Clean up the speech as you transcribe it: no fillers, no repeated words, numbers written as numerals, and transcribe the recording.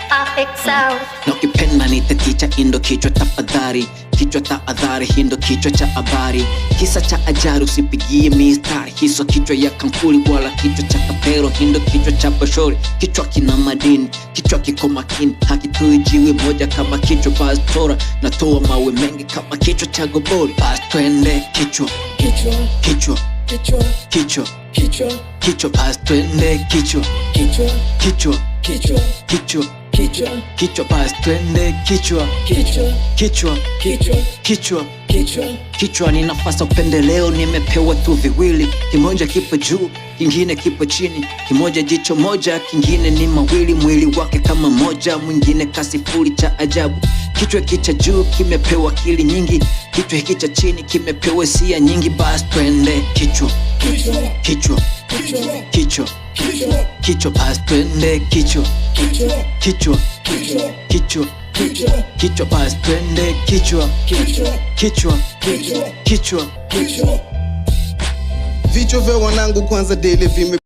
Perfect sound. Na ukipenda nite ticha, indo kichwa tafadhali. Kichwa tahadhari, hindo kichwa cha habari. Kisa cha ajari usipigie mistari. Hiso kichwa ya kampuli wala kichwa cha kapero. Hindo kichwa cha bashori, kichwa kina madini. Kichwa kiko makini, hakitui jiwe moja kama kichwa pastora. Natoa mawe mengi kama kichwa cha gobori. Bas twende kichwa, kichwa, kichwa, kichwa, kichwa, kichwa, kichwa. Bas twende kichwa, kichwa, kichwa, kichwa, kichwa, kichwa, kichwa. Bas twende kichwa, kichwa, kichwa, kichwa, kichwa, kichwa, kichwa. Ni nafasi upendeleo, nimepewa tu viwili. Kimoja kipo juu, kingine kipo chini. Kimoja jicho moja, kingine ni mawili. Mwili wake kama moja, mwingine kasifuri cha ajabu. Kichwa kicha juu kimepewa akili nyingi. Kichwa hiki cha chini kimepewa hisia nyingi. Bas twende kichwa, kichwa, kichwa, kichwa, kichwa, kichwa. Bas twende kichwa, kichwa, kichwa, kichwa, kichwa. Bas twende kichwa, kichwa, kichwa, kichwa. Vichwa vya wanangu kwanza daily vime